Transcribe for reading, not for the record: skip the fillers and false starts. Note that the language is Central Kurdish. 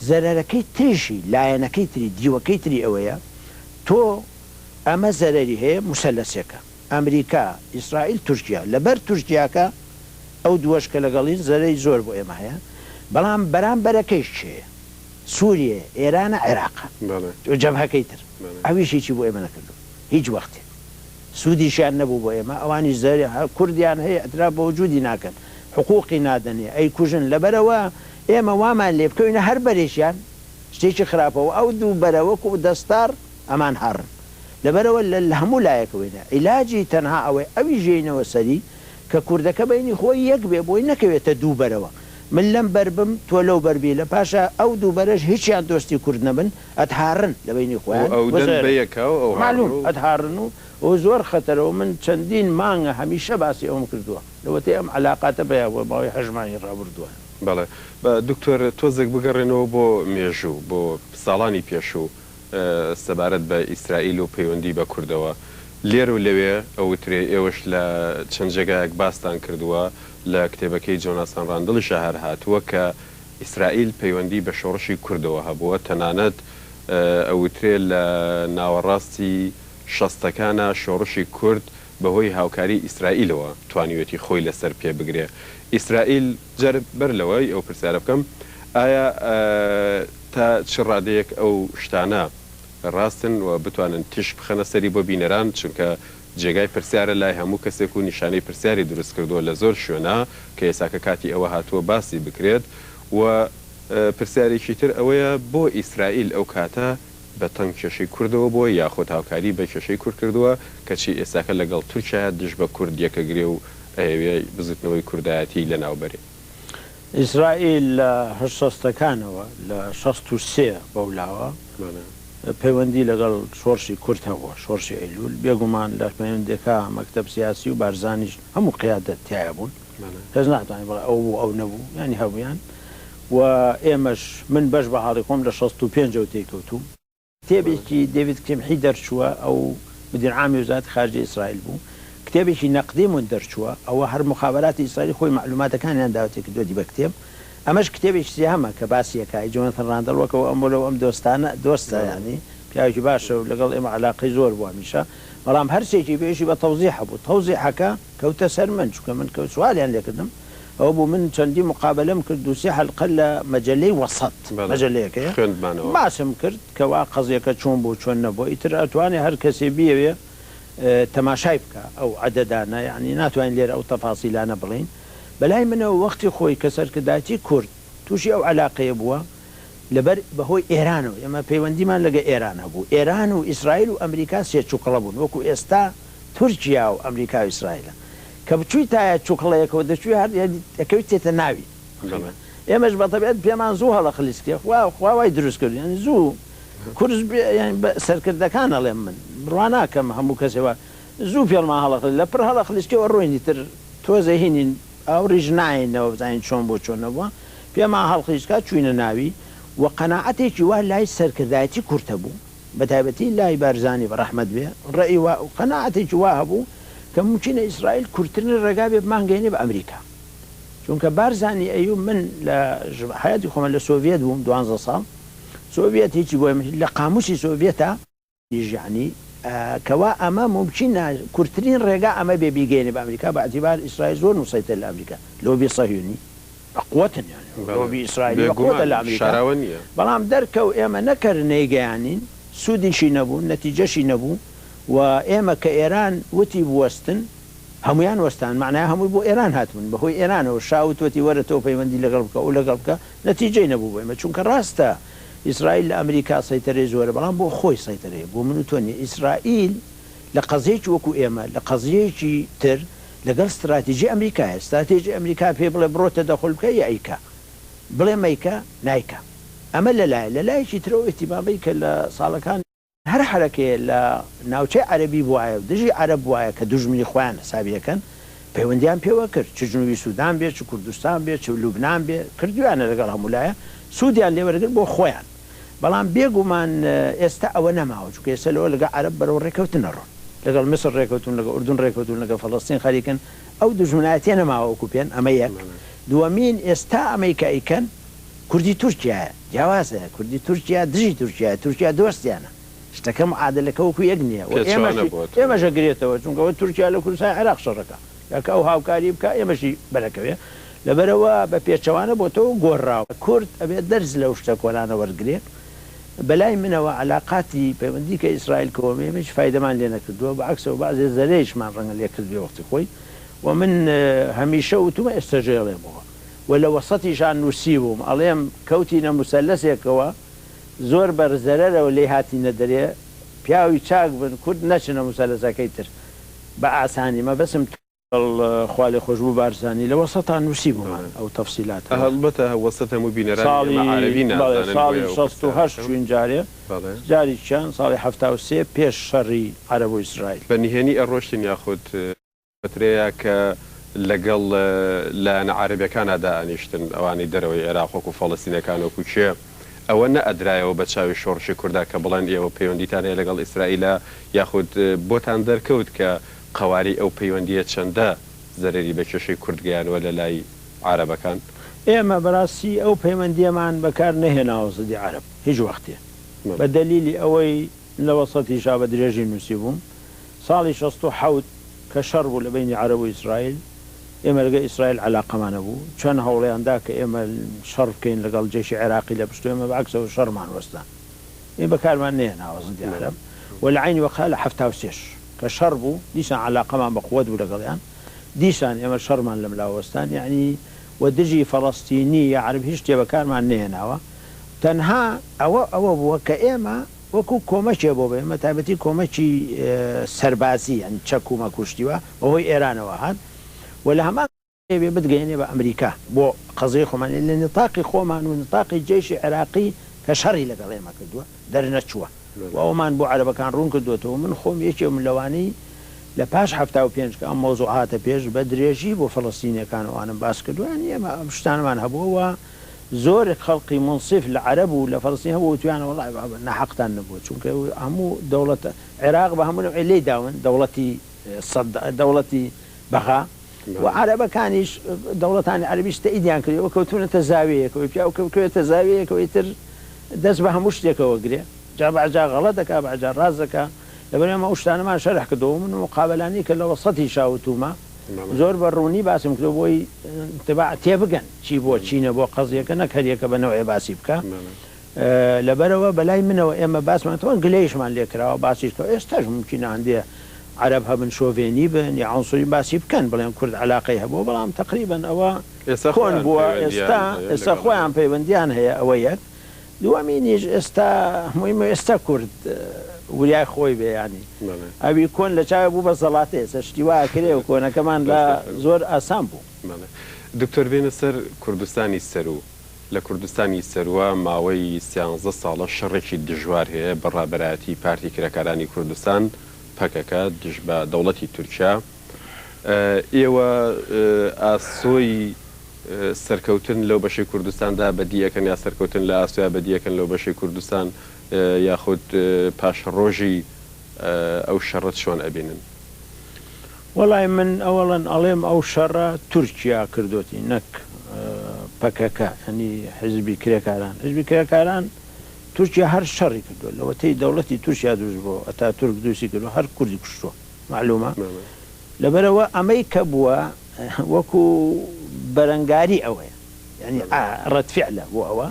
زەرەرەکەی تریشی لایەنەکەی تری دیوەکەی تری ئەوەیە تۆ ئەمە زەرەری هەیە مسەلەسێکە ئەمریکا ئیسرائیل تورکیا لەبەر تورکیاکە ئەو دووەشکە لەگەڵین زەرەی زۆر بۆ ئێمە هەیە بەڵام بەرامبەرەکەیش چێ سووریە ئێرانە عێراقە جەبهەکەی تر ئەویشێکی بۆ ئێمە نەکردو هیچ وەختێ سوودیشیان نەبوو بۆ ئێمە ئەوانی زەری کوردیان هەیە ئەترا بە وجودی ناکەن حقوقی نادەنێ ئەی کوژن لەبەرەوە ئێمە وامان لێ بکەوینە هەر بەرێشیان شتێکی خراپەوە ئەو دوو بەرەوەکو دەستار ئەمان هەڕن لەبەرەوە لە هەموو لایەکەوەینە عیلاجی تەنها ئەوەی ئەوی ژێنەوە سەری کە کوردەکە بینی خۆی یەک بێ بۆی نەکەوێتە دوو بەرەوە من لەم بەربم تۆ لەو بەربی لە پاشە ئەو دوو بەرەش هیچیان دۆستی کورد نەبن ئەتهارن لە بینی خۆیان معلوم ئەتهارن و زۆر خەتەرەوە من چەندین مانگە هەمیشە باسی ئەوم کردووە لەوەتێ ئەم علاقاتە بەیەوە باوەی هەژمانی ڕابردووە. بەڵێ دکتۆر تۆزێک بگەڕێنەوە بۆ مێژوو بۆ ساڵانی پێشوو سەبارەت بە ئیسرائیل و پەیوەندی بە کوردەوە لێر و لەوێ ئەوترێ ئێوەش لە چەند جێگایەک باستان کردووە لە کتێبەکەی جۆناسان ڕاندڵی شەهر هاتووە کە ئیسرائیل پەیوەندی بە شۆڕشی کوردەوە هەبووە تەنانەت ئەوترێ لە ناوەڕاستی شەستەکانە شۆڕشی کورد بەهۆی هاوکاری ئیسرائیلەوە توانیوێتی خۆی لەسەر پێ بگرێ ئیسرائیل جەرب بەر لەوەی ئەو پرسیارە بکەم ئایا تا چ ڕادەیەک ئەو شتانە ڕاستن و بتوانن تش بخەنە سەری بۆ بینەران چونکە جێگای پرسیارە لای هەموو کەسێک و نیشانەی پرسیاری دروست کردووە لە زۆر شوێنە کە ئێساکە کاتی ئەوە هاتووە باسی بکرێت و پرسیارێکی تر ئەوەیە بۆ ئیسرائیل ئەو کاتە بە تەنگ کێشەی کوردەوە بۆ یاخۆت هاوکاری بە کێشەی کورد کردووە کەچی ئێساکە لەگەڵ تورکیا دژ بە کورد یەکەگرێ و ئەوێ بزوتنەوەی کوردایەتی لە ناوبەرێ. ئیسرائیل لە هەشتەکانەوە لە 63 بەولاوە پەیوەندی لەگەڵ شۆڕشی کورد هەبووە شۆڕشی ئەیلول بێگومان لە پەیوەندەکە مەکتەب سیاسی و بارزانیش هەموو قیادەت تایە بوون کەس ناتوانێت بڵێ ئەو نەبوو ینی هەبوویان و ئێمەش من بەش بە حاڵی خۆم لە 65 تێکەوتوم کتێبێکی دەوید کێمحی دەرچووە ئەو مدیر عامی وزارەتی خارجی ئیسرائیل بوو کتێبێکی نەقدیمون دەرچووە ئەوە هەر مخابراتی ئیسرائیل خۆی معلوماتەکانیان داوەتێک کردووە دی بە کتێب ئەمەش کتێبێکی سیاهەمە کە باسیەکای جۆنەتان ڕاندەڵوەکەەوە ئەم لەو ئەم دۆستانە دۆستە ینی پیاوێکی باشە و لەگەڵ ئێمە علاقەی زۆر بووە میشە بەڵام هەرسێکی بێژی بە تەوزیح بوو تەوزیحەکە کەوتە سەر من چونکە من کە سوالیان لێکردم ئەو بوو من چەندی مقابلەم کرد دووسێ حەلقە لە مەجەلەی وەسەط مەجەلەیەکەیە باسم کرد کەوا قەزیەکە چۆن بوو چۆن نەبووە ئیتر ئەتوانێ هەر کەسێ بیەوێ تەماشای بکە ئەو عەدەدانە یعنی ناتوانین لێرە ئەو تەفاسیلانە بڵین بەلای منەوە وەختی خۆی کە سەرکرداتی کورد تووشی ئەو علاقەیە بووە لەبەر بەهۆی ئێرانەوە ئێمە پەیوەندیمان لەگە ئێران هەبوو ئێران و ئیسرائیل و ئەمریکا سێ چووکڵە بوون وەکو ئێستا تورکیا و ئەمریکا و ئیسرائیلە کە بچووی تایە چووکڵەیەکەوە دەچوی هەر ئەکەویت تێتە ناوی ئێمەش بەتەبێت پێمان زوو هەڵە خلیسکێ خواوای دروست کرد ینی زوو کورس سەرکردەکان ئەڵێم من بڕوا ناکەم هەموو کەسێوە زوو پێڵمان هەڵە لە پڕ هەڵە خلیسکەوە ڕۆینی تر تۆزە هینین ئەو ڕیژ ناینەوە بزانین چۆن بۆ چۆن نەبووە پێمان هەڵخلیسکات چوینە ناوی و قەناعەتێکی وا لای سەرکردایەتی کورتە بوو بە تایبەتی لای بارزانی بە ڕەحمەت بێ ڕێی قەناعەتێکی وا هەبوو کە ممکنە ئیسرائیل کورتترین ڕێگا بێ بمانگەێنێ بە ئەمریکا چونکە بارزانی ئەیوب من لە حیاتی خۆمە لە سۆڤێت بووم 12 ساڵ سۆڤێت هیچی بۆ لە قاموسی سۆڤێتە یعنی کەوا ئەمە ممکنە کورتترین ڕێگا ئەمە بێ بیگەێنێ بە ئەمریکا بە ئەتیبار ئیسرائیل زۆر مسەیتە لە ئەمریکا لۆبی صهیونی قوتن لۆبی ئیسرائیل قوتە لە ئەمریکا بەڵام دەرکەو ئێمە نەکردنەی گەیانین سوودیشی نەبوو نەتیجەشی نەبوو و ئێمە کە ئێران وتی بوەستن هەمویان وەستان معنای هەمووی بۆ ئێران هاتون بەهۆی ئێرانەوە شاوتوەتی وەرە تۆ پەیوەندی لەگەڵ بکە و لەگەڵ بکە نەتیجەی نەبوو بۆ ئێمە چونکە ڕاستە ئیسرائیل لە ئەمریکا سەیتەرەی زۆرە بەڵام بۆ خۆی سەیتەرەیە بۆ من و تۆ نیە ئیسرائیل لە قەزەیەکی وەکو ئێمە لە قەزەیەکی تر لەگەڵ استراتیژی ئەمریکایە استراتیژی ئەمریکا پێ بڵێ بڕۆتە دەخۆل بکە یا ئەیکا بڵێ مەیکە نایکە ئەمە لەلایەکی ترەوە ئێتیبابەی کە لە ساڵەکان هەر حرەکەیە لە ناوچەی عەرەبی بووایە و دژی عەرەب وایە کە دوژمنی خۆیان حسابیەکەن پەیوەندیان پێوە کرد چ جنوبی سوودان بێت چ کوردستان بێت چ لوبنان بێ کردویانە لەگەڵ هەمولایە سوودیان لێوەرەگرت بۆ خۆیان بەڵام بێگومان ئێستا ئەوە نەماوە چونکە ئێستا لەوە لەگە عەرەب بەرەو ڕێکەوتن نەڕۆن لەگەڵ مصر ڕێکەوتون لەگە ئوردون ڕێکەوتون لەگە فەڵەستین خەریکن ئەو دوژمنایەتیە نەماوە وەکو پێن ئەمە یەک دووەمین ئێستا ئەمریکاییکەن کوردی تورکیا جیاوازە کوردی تورکیا دژی تورکیا دۆستیانە شتەکەم عادلەکە وەکو یەک نییە ئێمەش ئەگرێتەوە چونکەەوە تورکیا لە کوردستان عێراق شەڕەکە یاکە ئەو هاوکاری بکە ئێمەشی بەرەکەوێ لەبەرەوە بە پێچەوانە بۆتەوە گۆڕاوە کورد ئەبێت دەرز لەو شتە کۆلانە وەرگێت بەلای منەوە علااقاتی پەیوەندی کە ئیسرائیل کۆمێمش فایدەمان لێ نەکردووە بەعکسەوە بازێ زەرێشمان ڕەنگە لێ کردوێ وەختی خۆی و من هەمیشە وتومە ئێستاژێڵێمەوە و لە وەسەتیشان نووسی بووم ئەڵێم کەوتینە موسەلەسێکەوە زۆر بەرزەرەرەوە لێ هاتیینە دەرێ پیاوی چاک بن کورد نەچنە موسەلەسەکەی تر بە ئاسانی مە بەسم خوالی خۆشببوو بارزانانی لە وەسەتان نووسی بوومان ئەو تەفسیلات هەڵبەتە وەسەت هەموو بینەرانی ساڵی 1960 چوین جارێ جاری چیان ساڵی 1970 پێش شەڕی عەرەب و ئیسرائیل بە نهێنی ئەڕۆشتن یاخود فترەیە کە لەگەڵ لایەنە عەرەبیەکانەدا ئەنیشتن ئەوانی دەرەوەی عێراق وەکو فەڵەستینەکان وەکو چێ ئەوە نەئەدرایەوە بە چاوی شۆڕشی کووردا کە بڵێن ئێوە پەیوەندیتانەیە لەگەڵ ئیسرائیلە یاخود بۆتان دەرکەوت کە قەواری ئەو پەیوەندیە چەندە زەرری بە کێشەی کوردگەیانوە لە لای عەرەبەکان ئێمە بەڕاستی ئەو پەیوەندیەمان بەکار نەهێناوە زەدی عەرەب هیچ وەختێ بە دەلیلی ئەوەی لە وەسەتیشا بە درێژی نووسی بووم ساڵی 1960 کە شەڕ بوو لە بینی عەرەب و ئیسرائیل ئێمە لەگە ئیسرائیل عەلاقەمانە بوو چەند هەوڵەیاندا کە ئێمە شەڕ بکەین لەگەڵ جێشی عێراقی لە پشت ئێمە بەعکسەوە شەڕمان وەستان ئێ بەکارمان نێناوە زەدی عەرەب و لە عینی وەقا لە 1970 کە شەڕ بوو دیسان عەلاقەمان بەقووەت بوو لەگەڵیان دیسان ئێمە شەڕمان لە ملاوەستان یعنی و دژی فەڵەستینی یا عەرب هیچ شتێ بەکارمان نێناوە تەنها ئەوە بووە کە ئێمە وەکو کۆمەچێ بۆ بە ئێمە تایبەتی کۆمەکی سەربازی ئەن چەک و مەکوشتیوە بەهۆی ئێرانەوە هات و لە هەمان بێ بتگەێنێ بە ئەمریکا بۆ قەزەی خۆمان لە نتاقی خۆمان و نتاقی جێشی عێراقی کە شەڕی لەگەڵ ئێمە کردووە دەرنەچووە و ئەومان بۆ عەرەبەکان ڕوون کردوێتەوە من خۆم یەکێم لەوانەی لە پاش 1970 کە ئەم مۆزوع هاتە پێش بە درێژی بۆ فەڵەستینیەکان ئەوانم باس کردووان ئێمە ئەم شتانمان هەبووەوە زۆر خەڵقی منصف لە عەرەب و لە فەڵەستین هەبوو تویانە وەڵای نەحەقتان نەبووە چونکە هەموو دەوڵەت عێراق بە هەموو لێی داون دەوڵەتی بەغا و عەرەبەکانیش دەوڵەتانی عەربیش تەئیدیان کردەوە کەوتونەتە زاویەکەوەی پیا کەوتە زاویەکەوەی تر دەست بە هەموو شتێکەوە گرێ جا بەعجا غەڵەت دەکا بەعجا ڕاز دەکا لەبەر ئێمە ئەو شتانەمان شەرح کردەوە من مقابلانی کە لە وەسەتی شاوتومە زۆر بە ڕوونی باسم کردو بۆی تبع تێبگەن چی بۆ چینە بۆ قەزیەکە نەکەریەکە بەنەوەی باسی بکە لەبەرەوە بەلای منەوە ئێمە باسمانەوە گلەیشمان لێکراوە باسیشکەوە ئێستاش ممکنە هەندێ عەرب هەبن شۆڤێنی بن یا عنسوری باسی بکەن بڵێن کورد عەلاقەی هەبوو بەڵام تقریبا ئەوە کۆن بووە ئێستا خۆیان پەیوەندیان هەیە ئەوە یەک دووەمینیش ئێستا هەمووی ئێستا کورد وریای خۆی بێیانی ئەوی کۆن لە چاوی بوو بە زەڵاتێ سەشتی وا کرێ و کۆنەکەمان لە زۆر ئاسان بوو دکتۆر بێنە سەر کوردستانی سەرو لە کوردستانی سەروە ماوەی 13 ساڵە شەڕێکی دژوار هەیە بەڕابەرایەتی پارتی کرێکارانی کوردستان پەکەکە دژ بە دەوڵەتی تورکیا ئێوە ئاسۆی سەرکەوتن لەو بەشی کوردستاندا بەدیەکەن یا سەرکەوتن لە ئاسویا بەدیەکەن لەو بەشی کوردستان یاخود پاش ڕۆژی ئەو شەڕەت چۆن ئەبینن وەڵای من ئەوەڵەن ئەڵێم ئەو شەڕە تورکیا کردوتی نەک پەکەکە هەنی حزبی کرێکاران تورکیا هەر شەڕی کردو لەوەتەی دەوڵەتی تورکیا دروست بۆ ئەتا تورک دووسی کردو هەر کوردی کوشتووە معلومە لەبەرەوە ئەمەی کە بووە وەکو بەرەنگاری ئەوەیە ینی ڕەتفعلە بۆ ئەوە